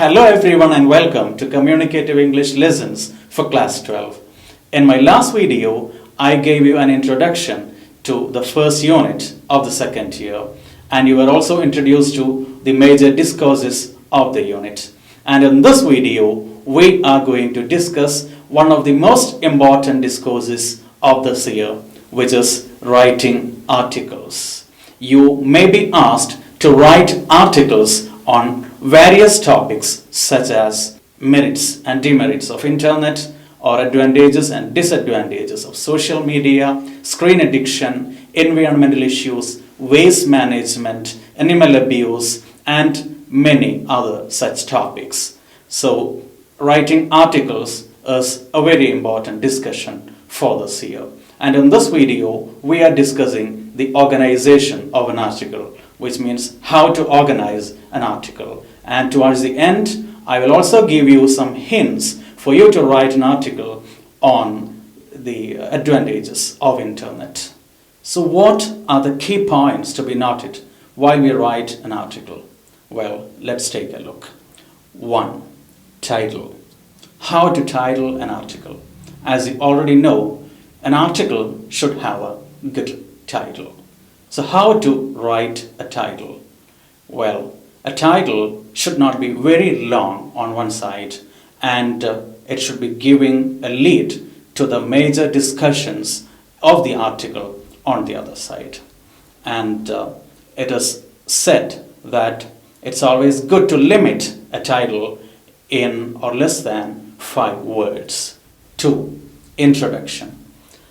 Hello everyone and welcome to Communicative English Lessons for Class 12. In my last video, I gave you an introduction to the first unit of the second year, and you were also introduced to the major discourses of the unit. And in this video, we are going to discuss one of the most important discourses of this year, which is writing articles. You may be asked to write articles on various topics such as merits and demerits of internet, or advantages and disadvantages of social media, screen addiction, environmental issues, waste management, animal abuse, and many other such topics. So, writing articles is a very important discussion for this year. And in this video, we are discussing the organization of an article, which means how to organize an article. And towards the end, I will also give you some hints for you to write an article on the advantages of internet. So what are the key points to be noted while we write an article? Well, let's take a look. 1. Title. How to title an article. As you already know, an article should have a good title. So how to write a title? Well, a title should not be very long on one side, and it should be giving a lead to the major discussions of the article on the other side. And it is said that it's always good to limit a title in or less than 5 words. 2. Introduction.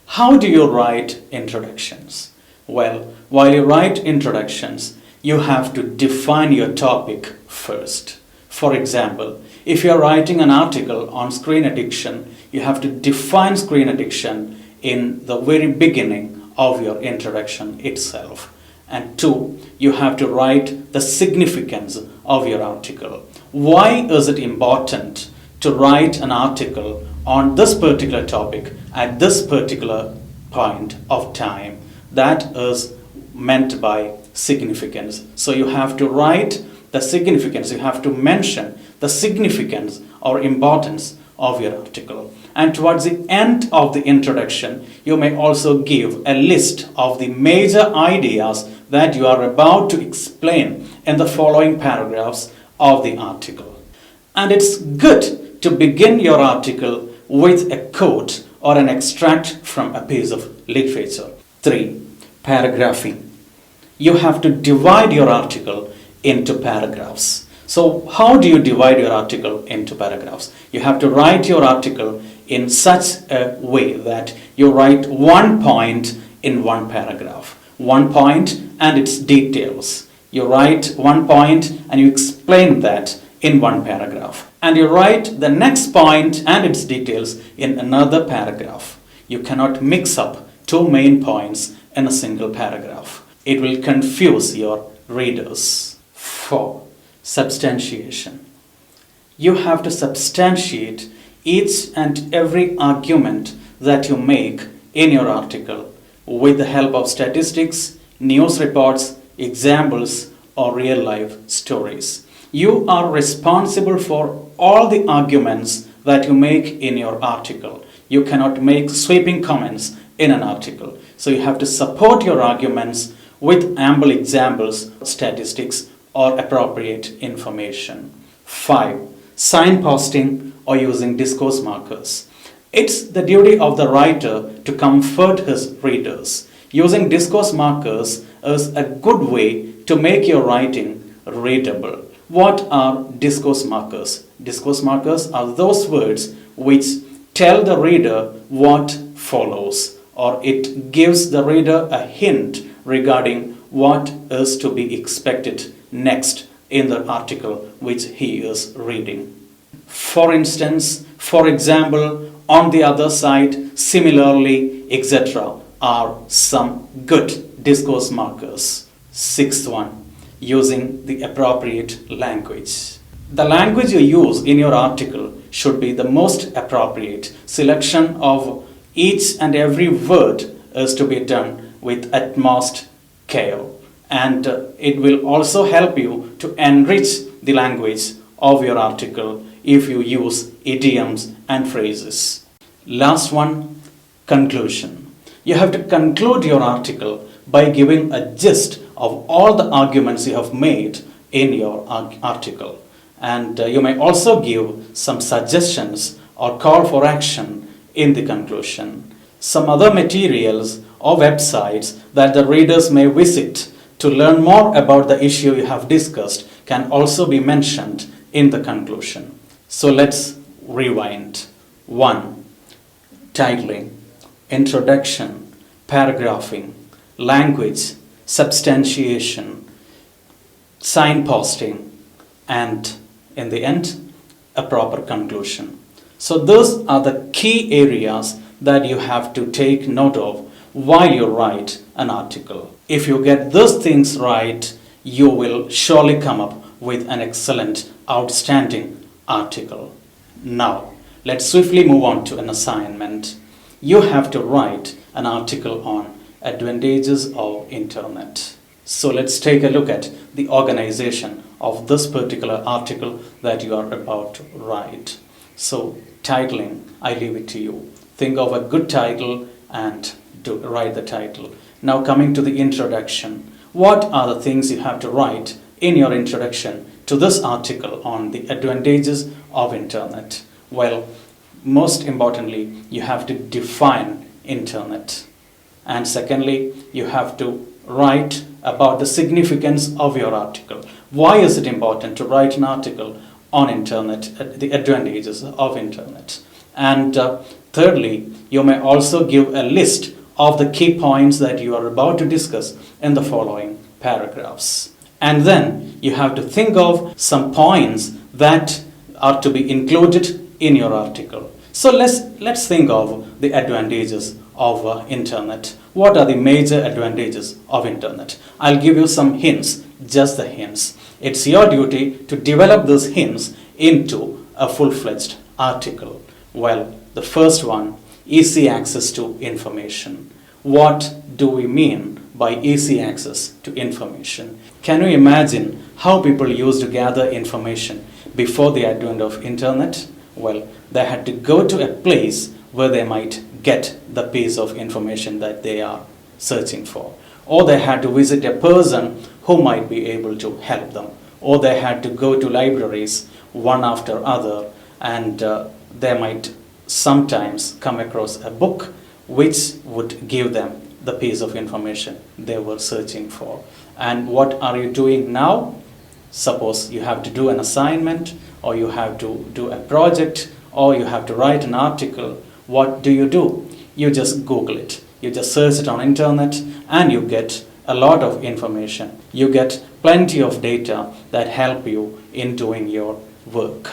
How do you write introductions? Well, while you write introductions, you have to define your topic first. For example, if you are writing an article on screen addiction, you have to define screen addiction in the very beginning of your introduction itself. And 2, you have to write the significance of your article. Why is it important to write an article on this particular topic at this particular point of time? That is meant by significance. So you have to write the significance, you have to mention the significance or importance of your article. And towards the end of the introduction, you may also give a list of the major ideas that you are about to explain in the following paragraphs of the article. And it's good to begin your article with a quote or an extract from a piece of literature. 3. Paragraphing. You have to divide your article into paragraphs. So how do you divide your article into paragraphs? You have to write your article in such a way that you write one point in one paragraph. One point and its details. You write one point and you explain that in one paragraph. And you write the next point and its details in another paragraph. You cannot mix up 2 main points in a single paragraph. It will confuse your readers. 4. Substantiation. You have to substantiate each and every argument that you make in your article with the help of statistics, news reports, examples, or real life stories. You are responsible for all the arguments that you make in your article. You cannot make sweeping comments in an article. So you have to support your arguments with ample examples, statistics, or appropriate information. 5. Signposting or using discourse markers. It's the duty of the writer to comfort his readers. Using discourse markers is a good way to make your writing readable. What are discourse markers? Discourse markers are those words which tell the reader what follows, or it gives the reader a hint regarding what is to be expected next in the article which he is reading. For instance, for example, on the other side, similarly, etc. are some good discourse markers. 6th one, using the appropriate language. The language you use in your article should be the most appropriate. Selection of each and every word is to be done with utmost care, and it will also help you to enrich the language of your article if you use idioms and phrases. Last one, conclusion. You have to conclude your article by giving a gist of all the arguments you have made in your article. And you may also give some suggestions or call for action in the conclusion. Some other materials or websites that the readers may visit to learn more about the issue you have discussed can also be mentioned in the conclusion. So let's rewind. 1. Titling, introduction, paragraphing, language, substantiation, signposting, and in the end, a proper conclusion. So those are the key areas that you have to take note of while you write an article. If you get those things right, you will surely come up with an excellent, outstanding article. Now, let's swiftly move on to an assignment. You have to write an article on advantages of internet. So let's take a look at the organization of this particular article that you are about to write. So titling, I leave it to you. Think of a good title and write the title. Now coming to the introduction. What are the things you have to write in your introduction to this article on the advantages of internet? Well, most importantly, you have to define internet. And secondly, you have to write about the significance of your article. Why is it important to write an article on internet, the advantages of internet? And thirdly, you may also give a list of the key points that you are about to discuss in the following paragraphs. And then you have to think of some points that are to be included in your article. So let's think of the advantages of internet. What are the major advantages of internet? I'll give you some hints, just the hints. It's your duty to develop those hints into a full-fledged article. Well, the first one, easy access to information. What do we mean by easy access to information? Can you imagine how people used to gather information before the advent of internet? Well, they had to go to a place where they might get the piece of information that they are searching for. Or they had to visit a person who might be able to help them. Or they had to go to libraries one after other, and they might sometimes come across a book which would give them the piece of information they were searching for. And what are you doing now? Suppose you have to do an assignment, or you have to do a project, or you have to write an article. What do? You just Google it. You just search it on internet and you get a lot of information. You get plenty of data that help you in doing your work.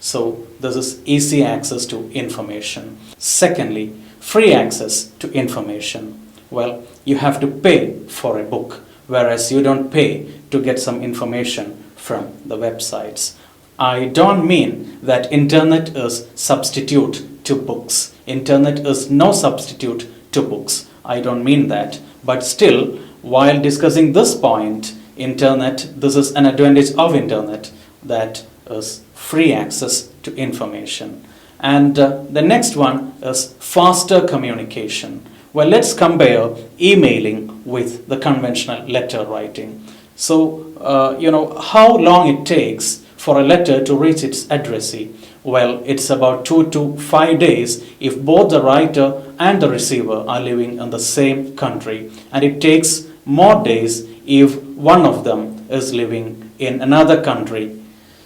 So this is easy access to information. Secondly, free access to information. Well, you have to pay for a book, whereas you don't pay to get some information from the websites. I don't mean that internet is substitute to books. Internet is no substitute to books. I don't mean that. But still, while discussing this point, internet, this is an advantage of internet, that is free access to information. And the next one is faster communication. Well, let's compare emailing with the conventional letter writing. So, how long it takes for a letter to reach its addressee. Well, it's about 2 to 5 days if both the writer and the receiver are living in the same country. And it takes more days if one of them is living in another country.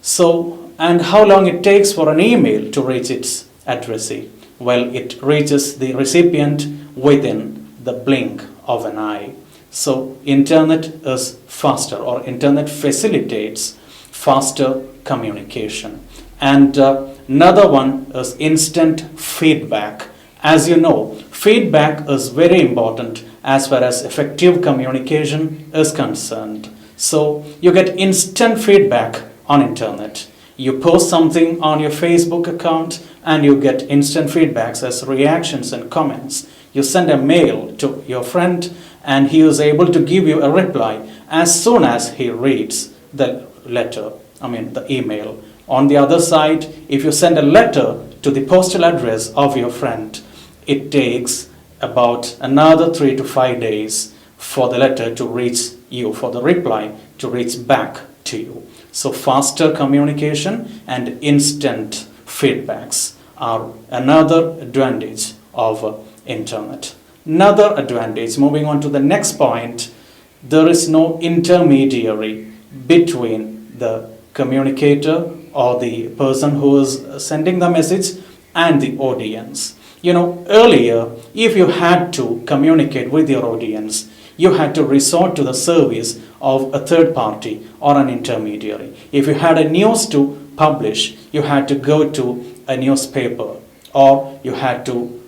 So, and how long it takes for an email to reach its addressee? Well, it reaches the recipient within the blink of an eye. So, internet is faster, or internet facilitates faster communication. And another one is instant feedback. As you know, feedback is very important as far as effective communication is concerned. So you get instant feedback on internet. You post something on your Facebook account and you get instant feedbacks as reactions and comments. You send a mail to your friend and he is able to give you a reply as soon as he reads the email. On the other side, if you send a letter to the postal address of your friend, it takes about another 3 to 5 days for the letter to reach you, for the reply to reach back to you. So faster communication and instant feedbacks are another advantage of internet. Another advantage, moving on to the next point, there is no intermediary between the communicator or the person who is sending the message and the audience. Earlier, if you had to communicate with your audience, you had to resort to the service of a third party or an intermediary. If you had a news to publish, you had to go to a newspaper, or you had to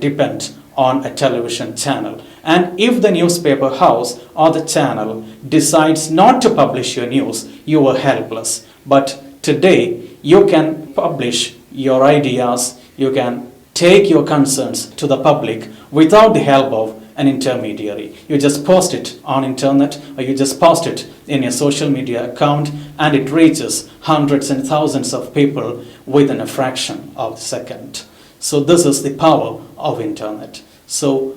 depend on a television channel. And if the newspaper house or the channel decides not to publish your news, you are helpless. But today, you can publish your ideas, you can take your concerns to the public without the help of an intermediary. You just post it on internet, or you just post it in your social media account, and it reaches hundreds and thousands of people within a fraction of a second. So this is the power of internet. So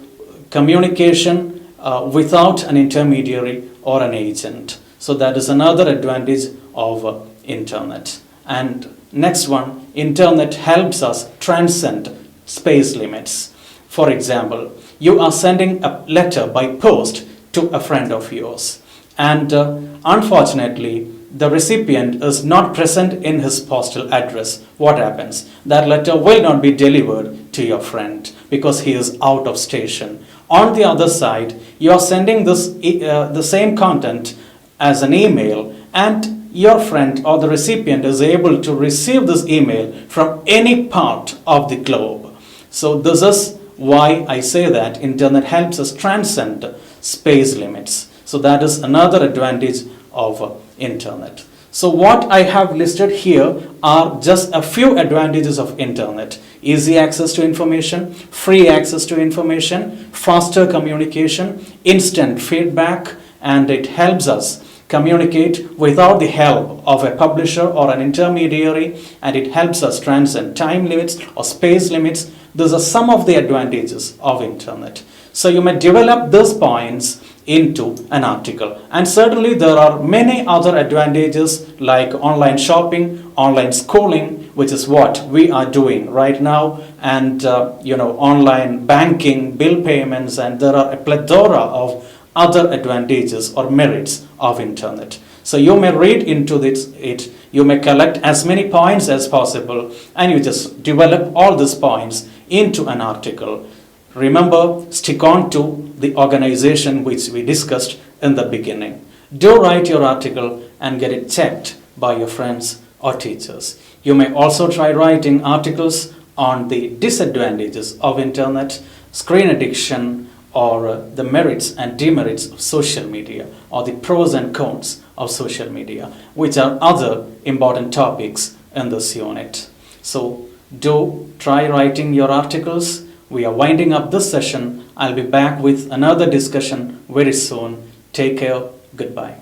communication without an intermediary or an agent. So that is another advantage of internet. And next one, internet helps us transcend space limits. For example, you are sending a letter by post to a friend of yours, and unfortunately the recipient is not present in his postal address. What happens? That letter will not be delivered to your friend because he is out of station. On the other side, you are sending the same content as an email, and your friend or the recipient is able to receive this email from any part of the globe. So this is why I say that internet helps us transcend space limits. So that is another advantage of internet. So what I have listed here are just a few advantages of internet. Easy access to information, free access to information, faster communication, instant feedback, and it helps us communicate without the help of a publisher or an intermediary, and it helps us transcend time limits or space limits. These are some of the advantages of internet. So you may develop these points into an article. And certainly there are many other advantages like online shopping, online schooling, which is what we are doing right now, and online banking, bill payments, and there are a plethora of other advantages or merits of internet. So you may read into it, you may collect as many points as possible, and you just develop all these points into an article. Remember, stick on to the organization which we discussed in the beginning. Do write your article and get it checked by your friends or teachers. You may also try writing articles on the disadvantages of internet, screen addiction, or the merits and demerits of social media, or the pros and cons of social media, which are other important topics in this unit. So do try writing your articles. We are winding up this session. I'll be back with another discussion very soon. Take care. Goodbye.